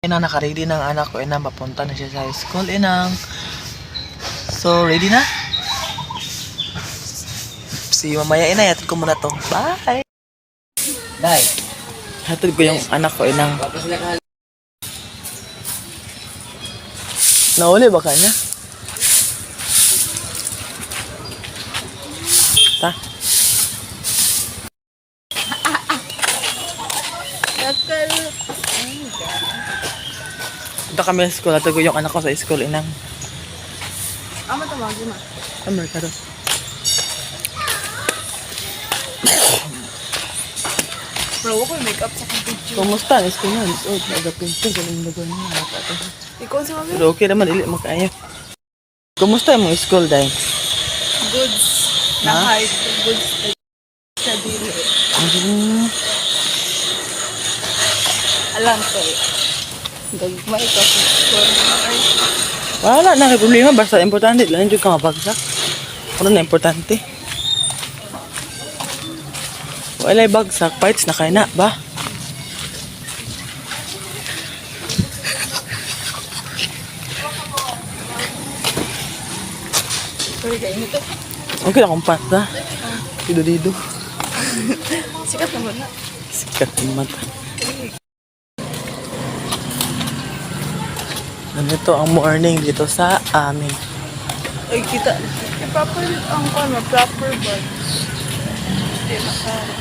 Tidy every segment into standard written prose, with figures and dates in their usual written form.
Inang naka-ready ng anak ko, inang papunta na siya sa school, inang. So, ready na? See you mamaya, inay. Hatid ko muna to. Bye! Bye. Hatid ko yung anak ko, inang. Nauli ba kanya? Ta? Punta kami sa school. Hatid ko yung anak ko sa school, inang. Ama tawagin mo. Amerikano. Bro, ako yung makeup sa video. Kumusta? School na. Oh, nagapintin. Galing na ganyan. Ikaw si mami? Pero okay naman. Ili makaya. Kumusta yung school, day? Goods. Ha? Na-hide. Goods. Sa dili. Alam ko eh. Gagma ikaw sa school. Wala na kay problema. Basta importante. Lang yung ka mabagsak. Ano na importante? Wala'y bagsak. Parts na kayo na ba? Sorry kayo nito. Okay na kung pata. Dido-dido. Sikat naman na. Sikat yung mata. Ganito ang morning dito sa amin. Ay, kita. Proper ang ano, proper bag. Hindi maka.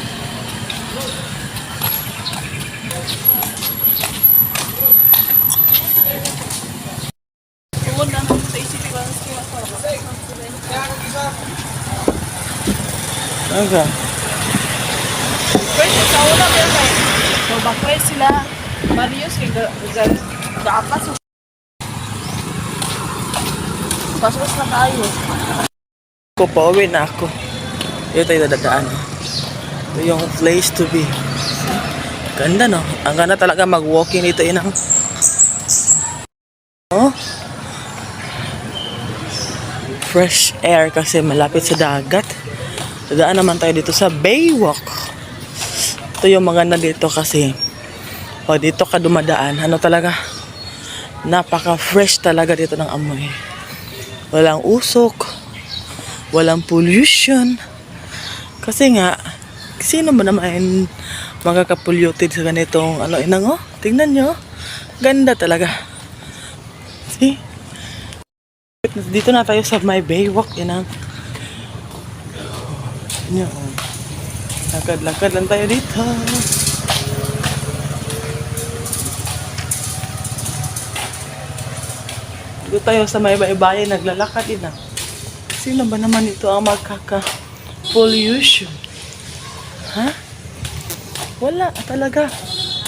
Tungod na ako sa isip ko ang skin ako. Okay. First, sa una pero like, so bakit sila Marius kay gaapas. Paspas na tayo. Ako, pauwi na ako. Ito tayo dadaan. Ito yung place to be. Ganda, no? Ang ganda talaga mag-walking dito, inang. Oh? Fresh air kasi malapit sa dagat. Dadaan naman tayo dito sa Baywalk. Ito yung maganda dito kasi pag dito ka dumadaan, ano talaga, napaka-fresh talaga dito ng amoy. Walang usok, walang pollution. Kasi nga, sino ba naman magkakapolluted sa ganitong ano, inang, oh? Tingnan nyo. Ganda talaga. See? Dito na tayo sa my Baywalk, inang. Yan. Lakad-lakad lang tayo dito. Dito tayo sa may baybay, naglalakad din na. Sino ba naman ito ang magkaka-pollution? Ha? Wala talaga.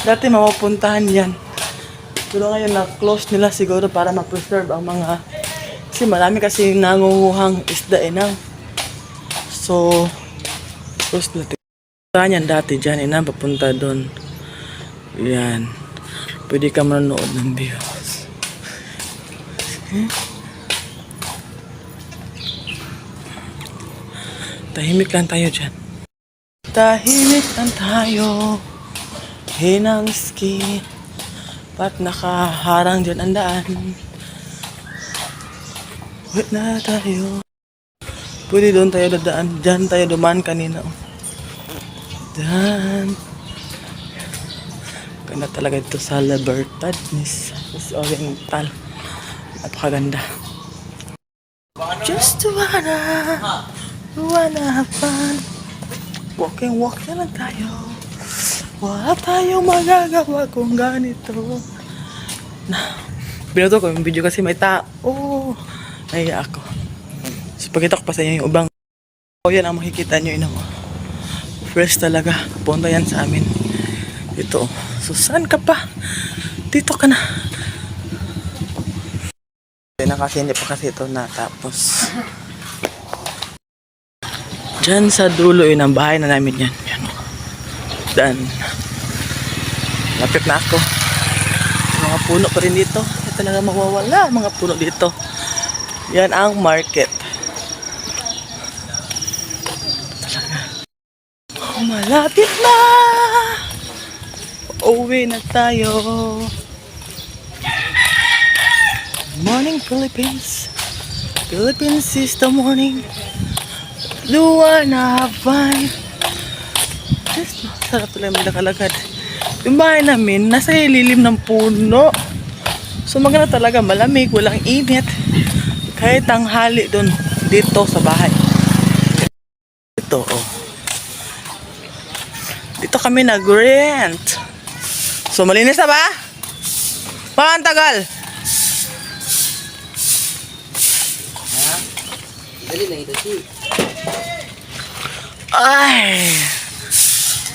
Dati mapupuntahan yan. Pero ngayon na-close nila siguro para ma-preserve ang mga... Kasi marami kasi nangunguhang isda inang. So, close na. Saan yan dati dyan, inang, papunta doon. Yan. Pwede ka manonood ng views. Tahimik lang tayo dyan. Tahimik lang tayo. Hinang ski. Ba't nakaharang dyan ang daan? Wait na tayo. Pwede doon tayo dadaan. Dyan tayo dumaan kanina. Dyan. Ganda talaga dito sa Libertad. Miss Oriental. Napakaganda. Just wanna have fun. Walking na lang tayo. Wala tayong magagawa kung ganito. Binoto ko yung video kasi may tao. Naiya ako. So pagkita ko pa sa inyo yung ubang. O yan ang makikita nyo, ina mo. Fresh talaga. Punta yan sa amin. Ito. So saan ka pa? Dito ka na. Kasi hindi pa kasi ito natapos. Diyan sa dulo yun ang bahay na namin yan. Yan. Dan. Lapit na ako. Mga puno pa rin dito. Hindi talaga mawawala mga puno dito. Yan ang market. Talaga. Oh, malapit na. Uwi na tayo. Philippines. Philippines is the morning. Luwa na habay. Yes, sarap talaga may nakalagad. Yung bahay namin, nasa ililim ng puno. So maganda talaga, malamig, walang init. Kahit tanghali doon, dito sa bahay. Ito, oh. Dito kami nag-rent. So malinis na ba? Ang tagal. Dali lang ito, si. Ay.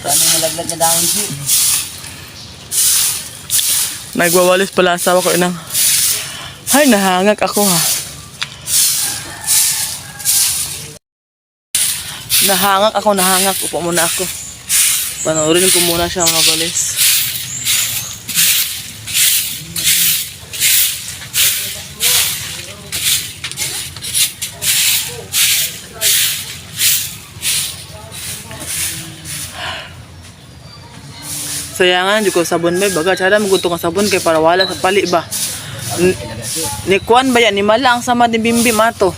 Paano malaglag na dahon, si? Nagwawalis pala asawa ko inang. Ay, nahangak ako ha. Nahangak. Upo muna ako. Panoorin ko muna siya mga walis. Sayangan jud ko sabon may baga cara maguto nga sabon kay para wala sa pali ba. Ni kuan ba yan ni mala ang sama ni Bimbim ato.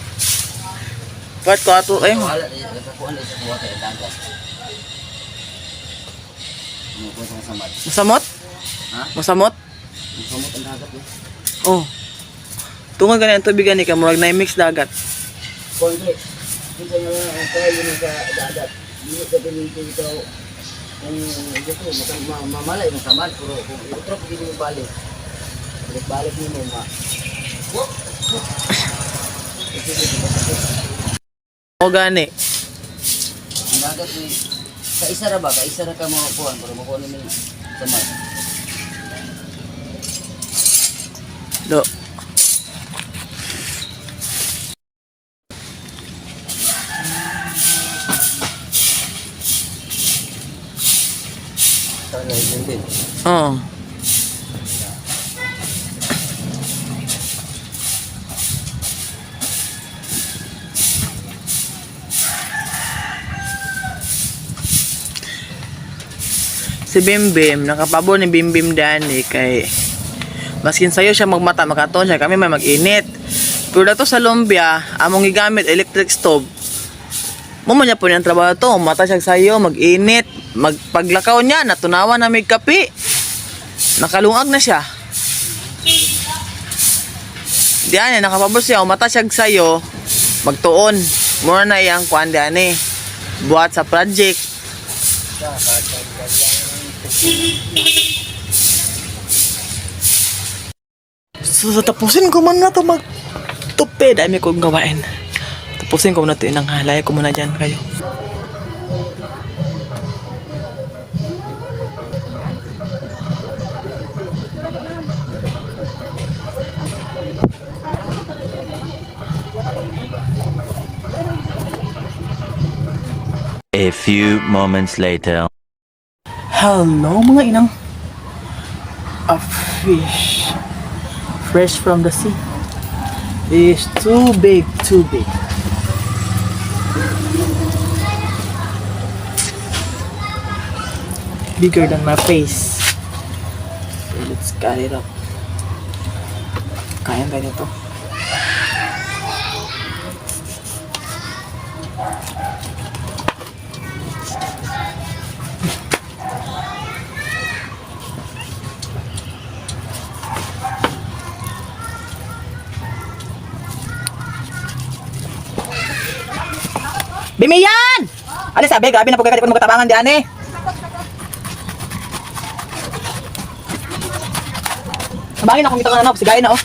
Pat ko ato ay mo. Wala, nagkakuhan na sa kuha kaya dagat. Ano sa masamad? Masamot? Ha? Masamot? Masamot ang dagat, eh. Oh. Tungod ganyan tubigan ni ka murag na mix dagat. Konti. Dito na ang kayo na sa dagat. Dito sa pinito ito. Kung gusto mo, mamalay mo samad. Pero kung iutrop, hindi mo balik. Balik mo ma. O gani. Ang dagat ni kaisa ra ba? Kaisa ra ka mo kuhan para makuha ni samad. Do. Sana yun din. Oh. Si Bimbim, nakapabor ni Bimbim Dani kay maskin sayo siya magmata, makaton siya, kami may mag-init. Pero dato sa lumbia, among gigamit electric stove. Mo niya po niyang trabaho to, mata siya sayo, mag-init, magpaglakaw niya, natunawan na may kapi. Nakalungag na siya. Diyan, nakapabor siya, mata siya sayo, magtuon. Mura na iyang kuan diyan buhat sa project. So, tapusin ko muna to magtupi. Dami kong gawain. Tapusin ko muna to inang halay ko muna dyan kayo. A few moments later. Hello mga inang. A fish. Fresh from the sea. It's too big, too big. Bigger than my face. So let's cut it up. Kaya ba nito? Bimiyan! Ano sabi? Grabe na po kayo mga tabangan diyan eh. Sabangin akong kita ka na, sigayin na oh.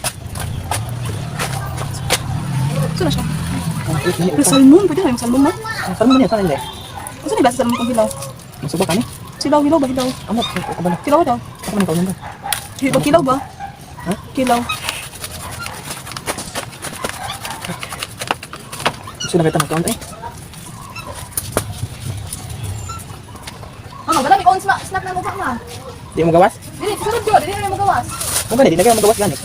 Saan na siya? Yung salmon, pwede na yung salmon mo. Saan mo niya? Saan niya? Saan yung gasa salmon kong hilaw? Masuba ka ni? Hilaw ba? Hilaw. Amo, ako ba na? Hilaw daw. Ako ba na ikaw nanda? Kilaw ba? Ha? Kilaw. Gusto na kita mag-count eh. Ano, wala may on snack na mukha na. Di mo gawas? Dili, sunod yun. Dili na magawas. Mo ba di na kayo magawas ganit?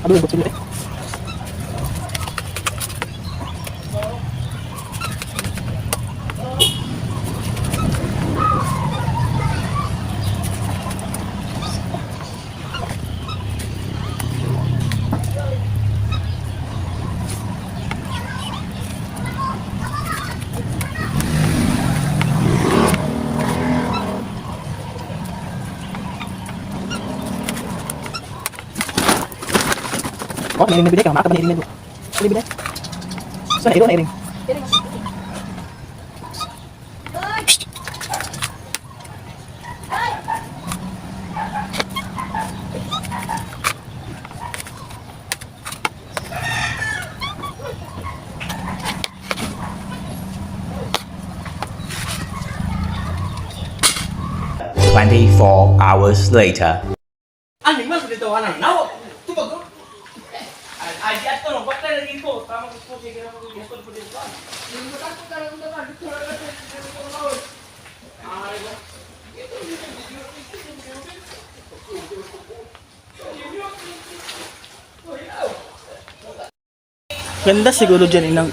Aduh, ikut sini eh. Wag na bibili ka, maka ba ni bibili? So, na iring. Twenty-four hours later. Ani mas dito ana nawo. Tubag ko. Ay di ato no, bakit lagi ko? Tama ko sige na ko dito po dito. Hindi ko takot ka lang naman. Dito na dito. Ay go. Ganda siguro dyan inang.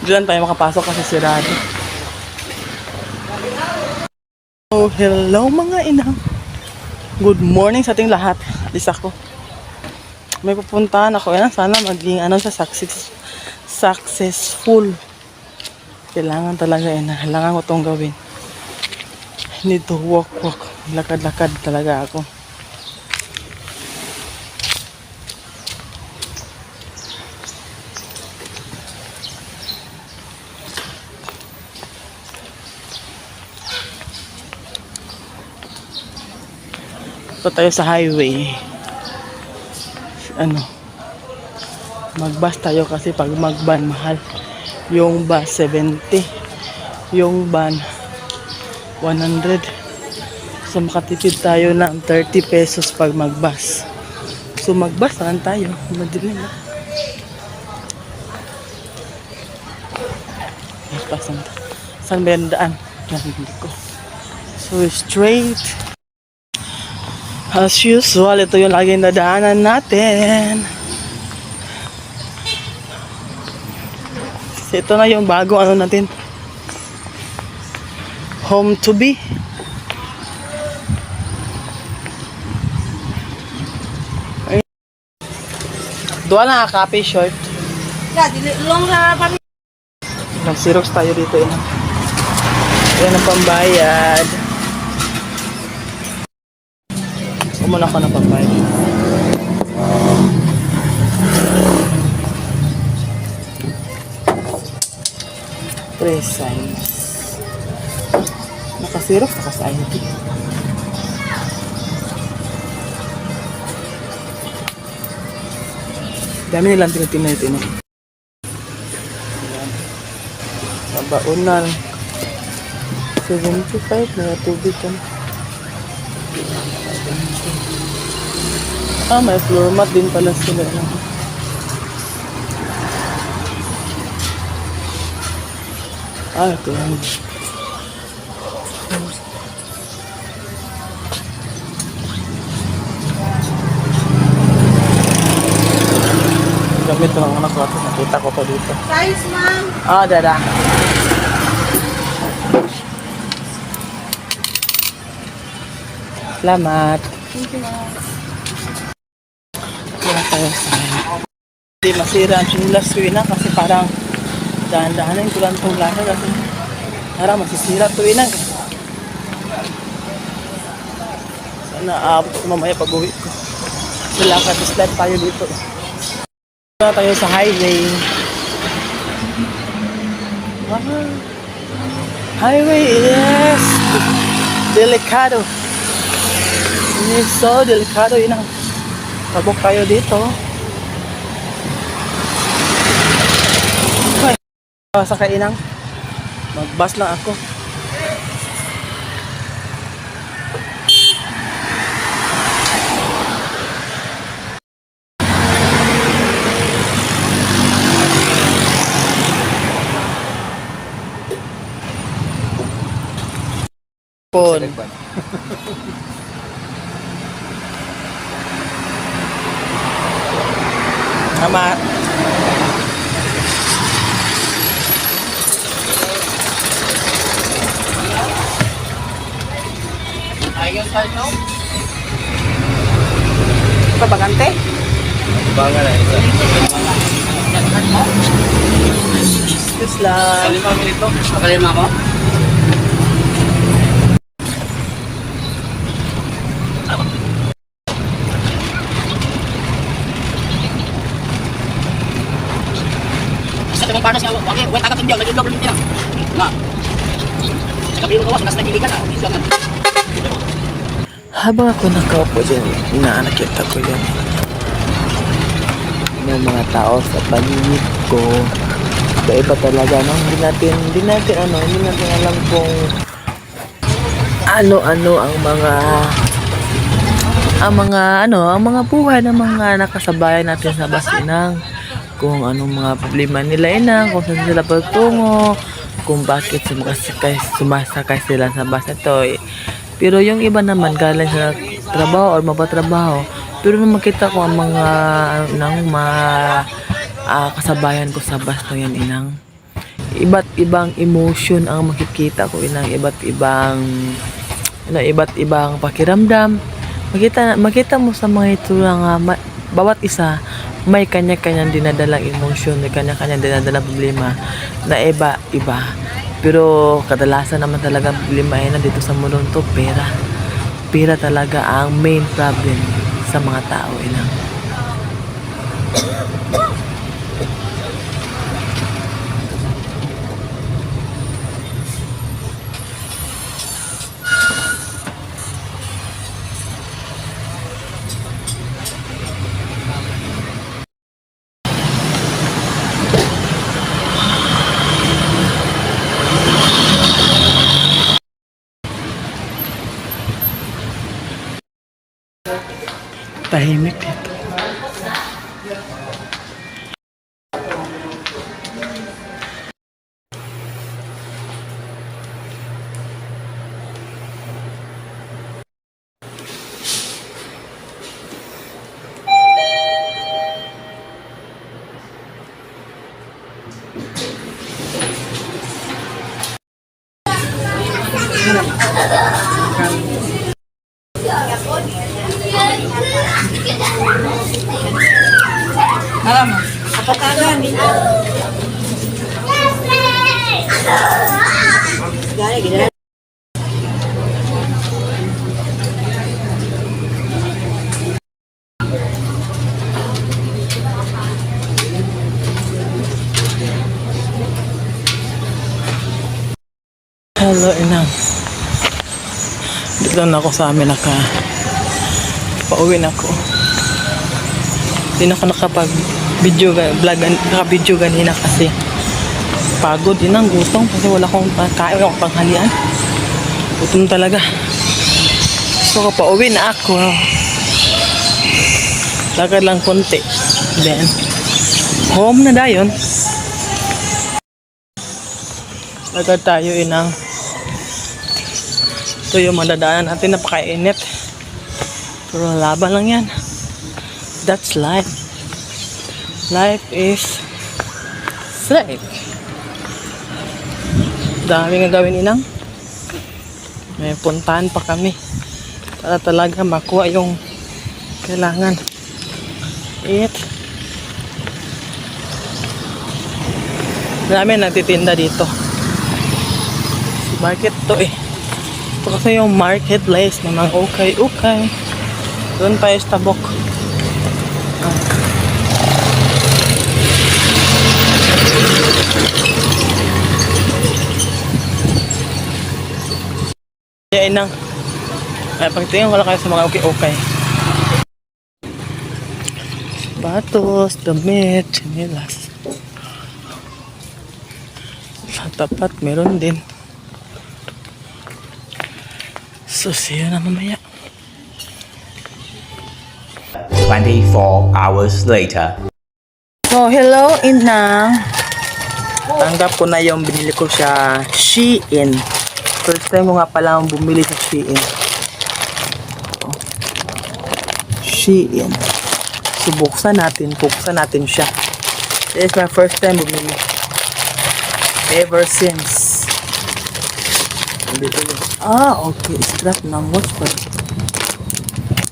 Diyan tayo makapasok kasi sirado. Oh, hello mga inang. Good morning sa ating lahat. Alis ako. May pupuntahan ako. Yan, sana maging successful. Kailangan talaga kailangan ko itong gawin. Need to walk. Lakad-lakad talaga ako. Ito tayo sa highway. Mag-bus tayo kasi pag mag-van mahal. Yung bus 70, yung van 100. So makatipid tayo ng 30 pesos pag mag-bus. So mag-bus lang tayo. Madilim na. Saan ba yan daan? Hindi ko. So straight. As usual, ito yung laging nadaanan natin. Ito na yung bagong natin. Home to be. Doon na copy short. Long na pa. Nag-xerox tayo dito. Yan ang pambayad. Muna ako na pambayad. Precise. Naka-xerox, naka-sign. Dami nilang tinitin. Mabaunan. 75 na tubig ka. May floor mat din pala sila. Ito yan. Gamit ko ng anak ko. Nakita ko pa dito. Size, ma'am. Dada. Salamat. Thank you, ma'am. Hindi masira ang chinelas ko na kasi parang dahan-dahanin ko lang itong lasa kasi parang masisira ito na. Sana aabot ko mamaya pag-uwi ko. Sila ka-slide tayo dito. Dito tayo sa highway. Highway is delikado. It's so delikado yun. Tabok tayo dito. Okay. Sa kainang. Mag-bus lang ako. Pon. Tama. Ayos tayo. Ito bagante? Banga na isa. Isla. Kalima mo ito? Kalima ko? diyan, nag-vlog ulit yan. Na. Sabi mo kawas, mas nagiligan na. Isa ka. Habang ako nakaupo dyan, nakita ko yan. Yung mga tao sa paligid ko. Iba talaga, no? Hindi natin alam kung ano-ano ang mga buhay ng mga nakasabayan natin sa Basinang. Kung anong mga problema nila inang, kung saan sila pagtungo, kung bakit sumasakay sila sa bus ito. Pero yung iba naman galing sa trabaho o mapatrabaho. Pero nung makita ko ang mga kasabayan ko sa bus na yan inang. Iba't ibang emotion ang makikita ko inang, iba't ibang pakiramdam. Makita mo sa mga ito nga bawat isa may kanya-kanyang dinadalang emotion, may kanya-kanyang dinadalang problema na iba-iba. Pero kadalasan naman talaga problema ay nandito sa mundo to, pera. Pera talaga ang main problem sa mga tao inang. Tahimik dito. Alam mo, kapatagan. Hello, inang. Dito na ako sa amin pauwi na ako. Hindi na ako nakapag-video ganina kasi pagod din ang gutom kasi wala akong kain, wala akong panghalian. Gutom talaga. So, pauwi na ako. Lakad lang konti. Then, home na dayon. Lakad tayo inang. Ito yung madadaanan natin, napakainit. Pero laban lang yan. That's life. Life is life. Dami nga gawin inang. May puntahan pa kami para talaga makuha yung kailangan. Marami nagtitinda dito. Market to eh. Ito kasi yung marketplace ng mga ukay-ukay. Doon tayo sa Tabok. Kaya inang. Ay, pagtingin ko lang kayo sa mga ukay-ukay. Batos, damit, chinelas. Sa tapat, meron din. So, see you na mamaya. 24 hours later. So, hello, inang. Tanggap ko na yung binili ko sa Shein. First time ko nga pala bumili sa Shein. Shein. So, buksan natin siya. This is my first time bumili. Ever since. Okay. Strap ng watch pa.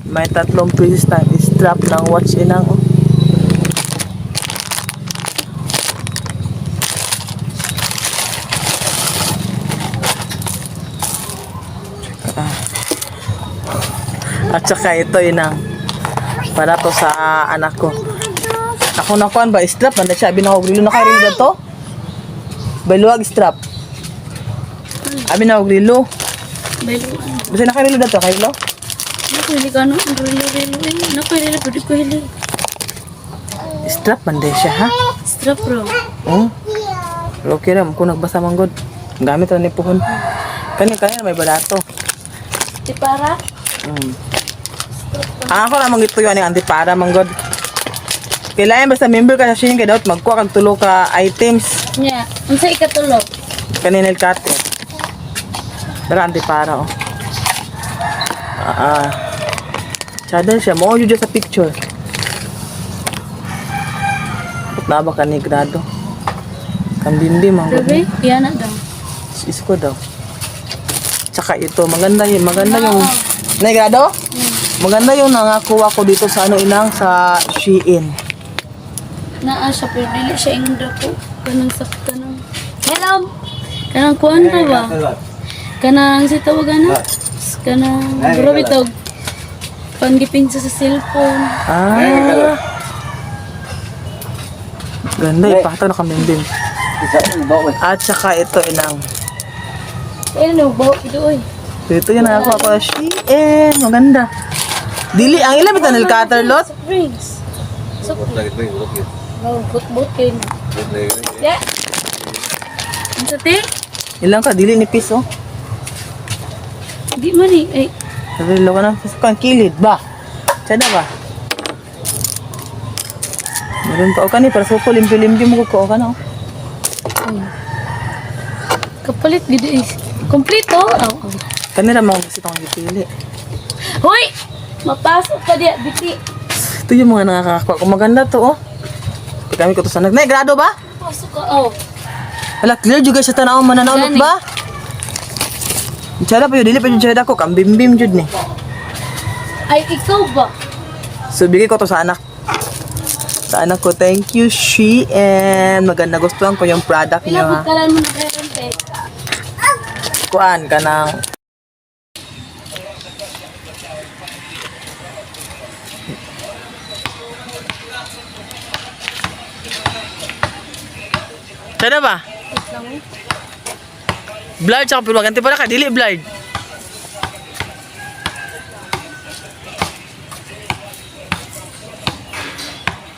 May 3 pieces na strap ng watch inang. At saka ito inang. Para to sa anak ko. Ako na kuan ba strap na siya binahog rilo na kay rilo to. Baluag strap. Abi na og rilo. Bailuan. Basta nakarilo dato kayo. Naku, hili ka no? Rilo-rilo eh. Naku, hili pwede ko hili. Strap man din siya ha. Strap bro. Oh. Pero okay ra kung nagbasa man god. Gamit ra ni puhon. Kani may balato. Di para? Ako na mangito yun ang antipara man god. Kailangan basta member ka sa Shein kay dapat magkuha kag tulo ka items. Nya, unsa ikatulo? Kaninil kate. Dala antipara oh. Chadal siya mo jud sa picture. Ba't na ba ka ni grado? Kambindi man god. Bebe, yan na daw. Isko daw. Tsaka ito, maganda yung Negrado? Maganda yung nangakuha ko dito sa inang sa Shein. Naa siya, pero dili siya ingda ko. Kanang sakta ng... Hello! Kanang kuwan pa ba? Kanang si tawagan na? Kanang grabe tawag. Panggipinsa sa cellphone. Ganda, ipataw na kami din. At saka ito inang. Ayun na, bawa ito oy. Ito yung nangakuha ko sa Shein. Maganda. Dili, ang ilan bitanil cutter lot? Soft drinks. Oh, but-butin. Yeah. Ang sate? Ilang ka, dili ni piso. Di man eh. Ay, Sabi ka na, kang kilid ba? Sada ba? Meron pa o ka ni, para suko, limpyo-limpyo mo ko ka na. kapalit gid eh. Kompleto. Oh. Kanila mo kasi itong gipili. Hoy! Mapasok ka diya, biti. Ito yung mga nakakakuha. Kung maganda to, oh. Kami ko to sa grado ba? Pasok ka, oh. Wala, clear juga sa tanaw mananaulot Gani. ba? Tsada pa yun, dili pa yun tsada ko. Kambim-bim jud ni. Ay, ikaw ba? So, bigay ko to sa anak. Sa anak ko, thank you, Shein. Maganda, gustuhan ko yung product niyo, ha. Pinapagkalan mo na kayo, te. Kuan ka ng... Tsada ba? Blurred tsaka pero ganti pala ka, dili blurred.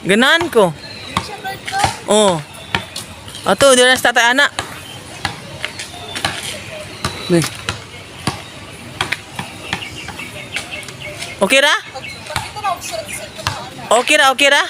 Ganahan ko. Oh. Ato, di na sa tatay anak. Okay ra? Okay ra, okay ra?